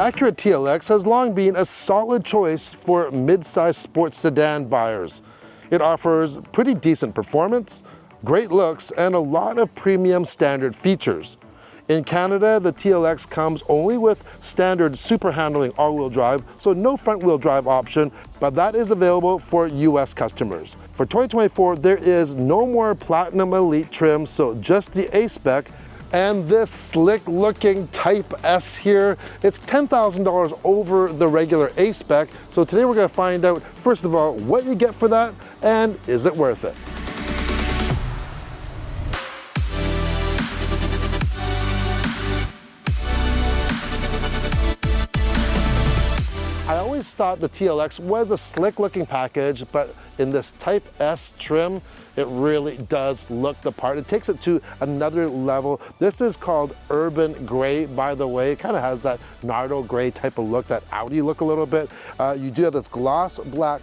Acura TLX has long been a solid choice for mid-size sports sedan buyers. It offers pretty decent performance, great looks, and a lot of premium standard features. In Canada, the TLX comes only with standard super handling all-wheel drive, so no front-wheel drive option, but that is available for US customers. For 2024, there is no more Platinum Elite trim, so just the A-Spec. And this slick-looking Type S here, it's $10,000 over the regular A-Spec. So today we're gonna find out, first of all, what you get for that, and is it worth it? I always thought the TLX was a slick-looking package, but in this Type S trim, it really does look the part. It takes it to another level. This is called Urban Gray, by the way. It kind of has that Nardo Gray type of look, that Audi look a little bit. You do have this gloss black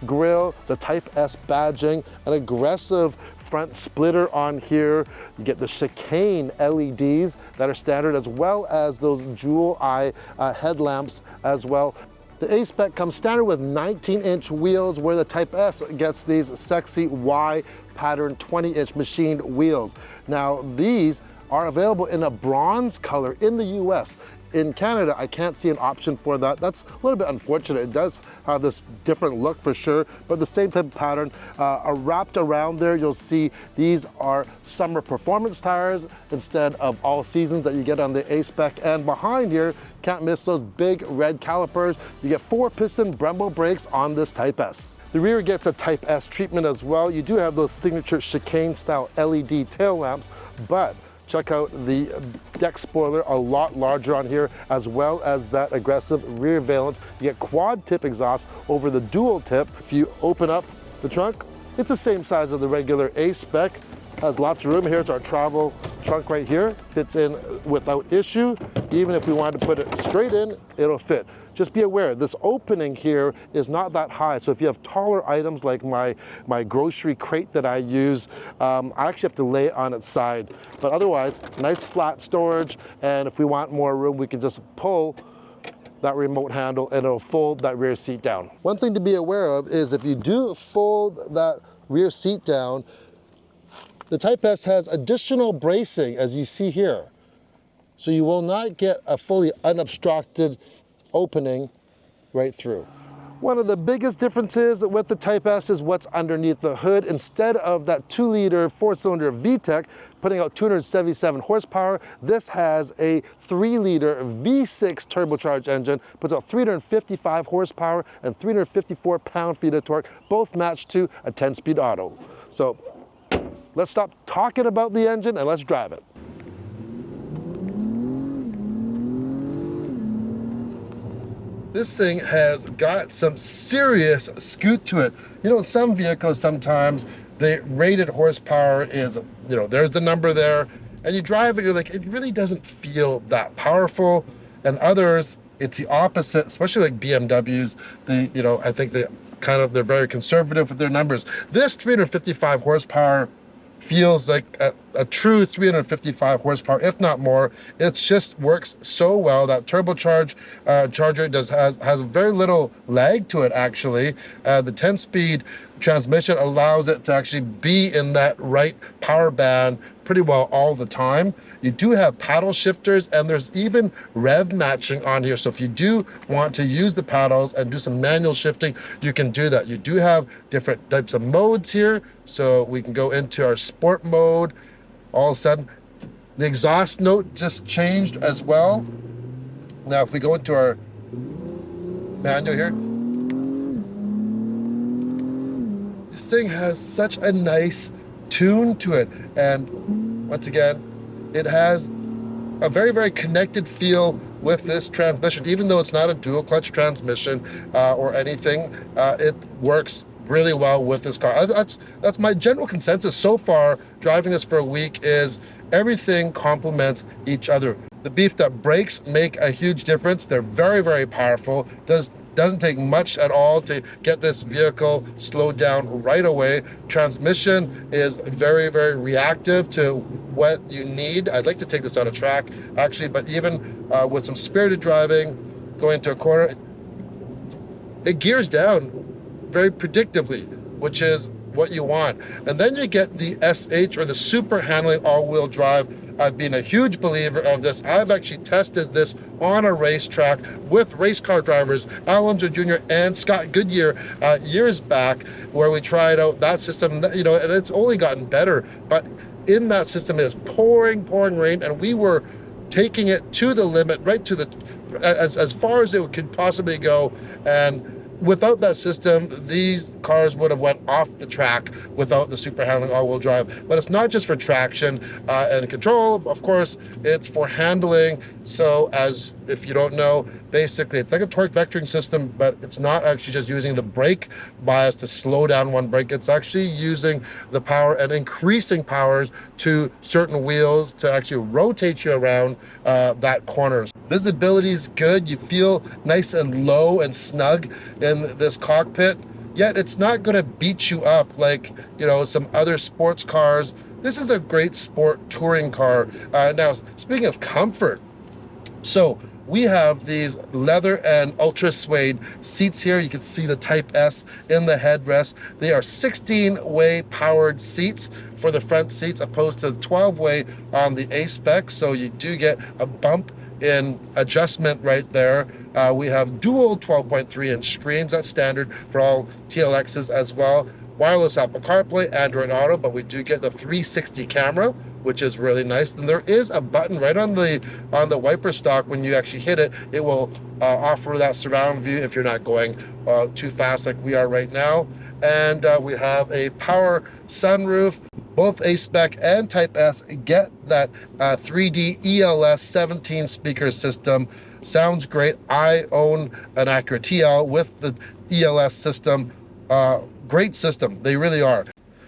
grille, the Type S badging, an aggressive front splitter on here. You get the chicane LEDs that are standard, as well as those jewel eye headlamps as well. The A-Spec comes standard with 19-inch wheels, where the Type S gets these sexy Y pattern 20-inch machined wheels. Now, these are available in a bronze color in the US. In Canada, I can't see an option for that. That's a little bit unfortunate. It does have this different look for sure, but the same type of pattern. Wrapped around there, you'll see these are summer performance tires instead of all seasons that you get on the A-Spec. And behind here, can't miss those big red calipers. You get 4-piston Brembo brakes on this Type S. The rear gets a Type S treatment as well. You do have those signature chicane style LED tail lamps, but check out the deck spoiler, a lot larger on here, as well as that aggressive rear valance. You get quad tip exhaust over the dual tip. If you open up the trunk, it's the same size of the regular A-Spec. Has lots of room. Here's our travel trunk right here. Fits in without issue. Even if we wanted to put it straight in, it'll fit. Just be aware, this opening here is not that high. So if you have taller items like my grocery crate that I use, I actually have to lay it on its side. But otherwise, nice flat storage. And if we want more room, we can just pull that remote handle and it'll fold that rear seat down. One thing to be aware of is if you do fold that rear seat down, the Type S has additional bracing, as you see here. So you will not get a fully unobstructed opening right through. One of the biggest differences with the Type S is what's underneath the hood. Instead of that 2-liter 4-cylinder VTEC putting out 277 horsepower, this has a 3-liter V6 turbocharged engine, puts out 355 horsepower and 354 pound-feet of torque, both matched to a 10-speed auto. So let's stop talking about the engine and let's drive it. This thing has got some serious scoot to it. You know, some vehicles sometimes, the rated horsepower is, you know, there's the number there, and you drive it, you're like, it really doesn't feel that powerful. And others, it's the opposite, especially like BMWs. You know, I think they're very conservative with their numbers. This 355 horsepower feels like a true 355 horsepower, if not more. It just works so well. That turbocharged charger has very little lag to it, actually. The 10-speed transmission allows it to actually be in that right power band pretty well all the time. You do have paddle shifters, and there's even rev matching on here. So if you do want to use the paddles and do some manual shifting, you can do that. You do have different types of modes here. So we can go into our sport mode. All of a sudden, the exhaust note just changed as well. Now, if we go into our manual here, this thing has such a nice tune to it. And once again, it has a very, very connected feel with this transmission. Even though it's not a dual clutch transmission or anything, it works really well with this car. That's my general consensus so far driving this for a week, is everything complements each other. The beef that brakes make a huge difference. They're very, very powerful. Doesn't take much at all to get this vehicle slowed down right away. Transmission is very, very reactive to what you need. I'd like to take this on a track, actually, but even with some spirited driving, going to a corner, it gears down very predictably, which is what you want. And then you get the SH, or the super handling all-wheel drive. I've been a huge believer of this. I've actually tested this on a racetrack with race car drivers, Al Unser Jr. and Scott Goodyear, years back, where we tried out that system, you know, and it's only gotten better. But in that system, it was pouring rain, and we were taking it to the limit, right to the, as far as it could possibly go. And without that system, these cars would have went off the track without the super handling all-wheel drive. But it's not just for traction and control, of course, it's for handling. So as if you don't know, basically it's like a torque vectoring system, but it's not actually just using the brake bias to slow down one brake. It's actually using the power and increasing powers to certain wheels to actually rotate you around that corner. Visibility is good. You feel nice and low and snug in this cockpit, yet it's not going to beat you up like, you know, some other sports cars. This is a great sport touring car. Now, speaking of comfort, so we have these leather and ultra suede seats here. You can see the Type S in the headrest. They are 16-way powered seats for the front seats, opposed to 12-way on the A-Spec. So you do get a bump in adjustment right there. We have dual 12.3-inch screens. That's standard for all TLXs as well. Wireless Apple CarPlay, Android Auto, but we do get the 360 camera, which is really nice. And there is a button right on the wiper stock. When you actually hit it, it will offer that surround view if you're not going too fast like we are right now. And we have a power sunroof. Both A-Spec and Type S get that 3D ELS 17 speaker system. Sounds great. I own an Acura TL with the ELS system. Great system, they really are.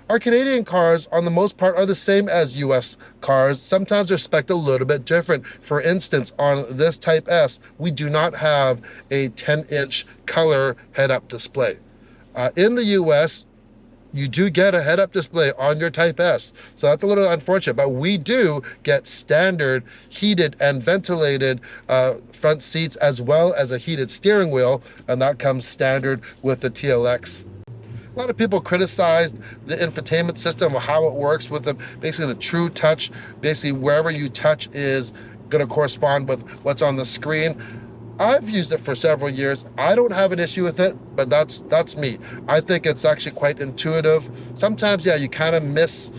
Our Canadian cars, on the most part, are the same as US cars. Sometimes they're spec'd a little bit different. For instance, on this Type S, we do not have a 10-inch color head-up display. In the US, you do get a head-up display on your Type S. So that's a little unfortunate, but we do get standard heated and ventilated front seats, as well as a heated steering wheel, and that comes standard with the TLX. A lot of people criticized the infotainment system, or how it works with basically the True Touch. Basically, wherever you touch is going to correspond with what's on the screen. I've used it for several years. I don't have an issue with it, but that's me. I think it's actually quite intuitive. Sometimes, yeah, you kind of miss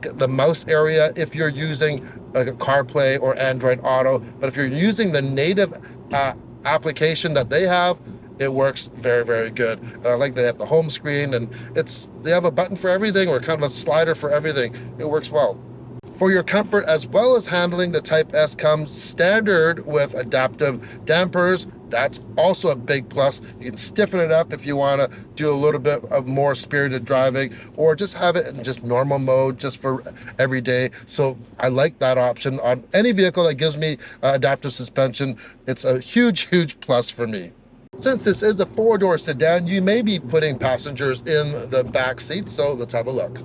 the mouse area if you're using like a CarPlay or Android Auto, but if you're using the native application that they have, it works very good. And I like they have the home screen, and they have a button for everything, or kind of a slider for everything. It works well. For your comfort as well as handling, the Type S comes standard with adaptive dampers. That's also a big plus. You can stiffen it up if you want to do a little bit of more spirited driving, or just have it in just normal mode, just for every day. So I like that option on any vehicle that gives me adaptive suspension. It's a huge plus for me. Since this is a 4-door sedan, you may be putting passengers in the back seat, so let's have a look.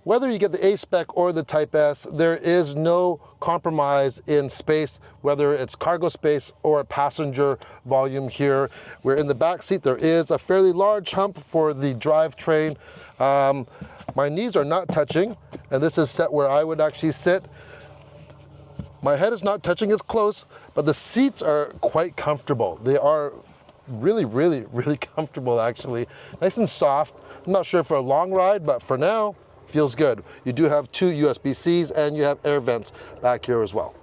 Whether you get the A-Spec or the Type S, there is no compromise in space, whether it's cargo space or passenger volume here. Where in the back seat, there is a fairly large hump for the drivetrain. My knees are not touching, and this is set where I would actually sit. My head is not touching, it's close, but the seats are quite comfortable. They are really comfortable, actually. Nice and soft. I'm not sure for a long ride, but for now, feels good. You do have 2 USB-Cs, and you have air vents back here as well.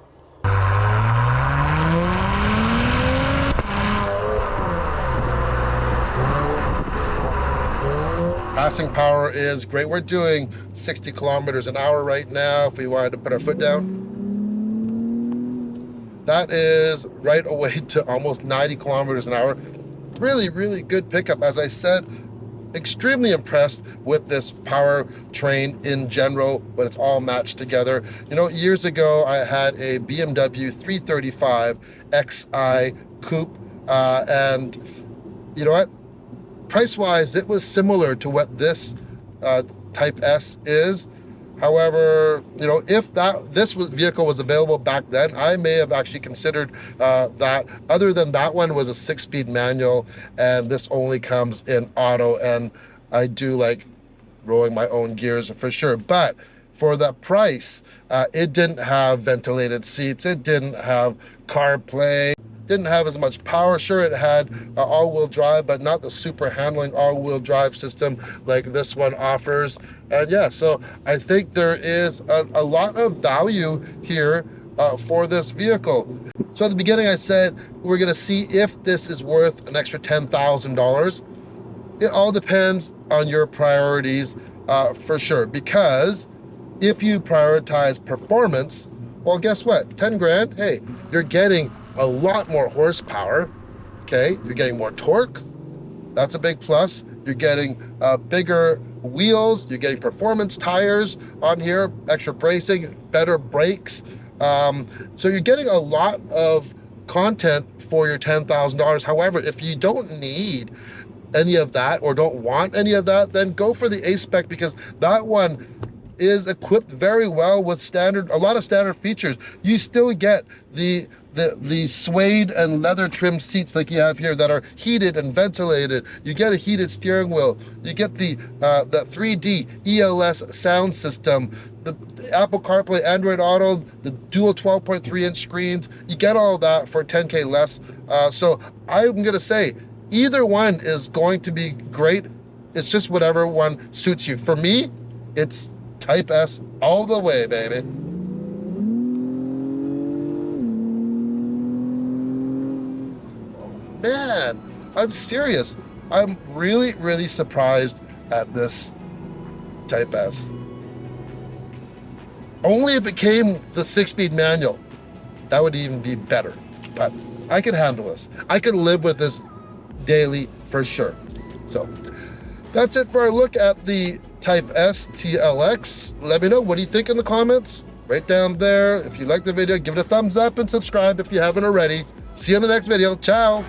Passing power is great. We're doing 60 kilometers an hour right now if we wanted to put our foot down. That is right away to almost 90 kilometers an hour. Really good pickup. As I said, extremely impressed with this powertrain in general, but it's all matched together. You know, years ago, I had a BMW 335 Xi Coupe, and you know what? Price-wise, it was similar to what this Type S is, However, you know, if this vehicle was available back then, I may have actually considered that. Other than that one was a 6-speed manual, and this only comes in auto, and I do like rolling my own gears for sure. But for the price, it didn't have ventilated seats, it didn't have CarPlay, didn't have as much power. Sure, it had all-wheel drive, but not the super handling all-wheel drive system like this one offers. And yeah, so I think there is a lot of value here for this vehicle. So at the beginning I said we're gonna see if this is worth an extra $10,000. It all depends on your priorities for sure, because if you prioritize performance, well, guess what? 10 grand, hey, you're getting a lot more horsepower, okay? You're getting more torque. That's a big plus. You're getting bigger wheels. You're getting performance tires on here, extra bracing, better brakes. So you're getting a lot of content for your $10,000. However, if you don't need any of that or don't want any of that, then go for the A-Spec, because that one is equipped very well with a lot of standard features. You still get the suede and leather trimmed seats like you have here that are heated and ventilated. You get a heated steering wheel. You get the 3D ELS sound system, the Apple CarPlay, Android Auto, the dual 12.3-inch screens. You get all of that for 10K less. So I'm gonna say either one is going to be great. It's just whatever one suits you. For me, it's Type S all the way, baby. Man, I'm serious. I'm really, really surprised at this Type S. Only if it came the 6-speed manual, that would even be better. But I can handle this. I can live with this daily for sure. So that's it for our look at the Type S TLX. Let me know, what do you think in the comments? Right down there. If you like the video, give it a thumbs up and subscribe if you haven't already. See you in the next video. Ciao.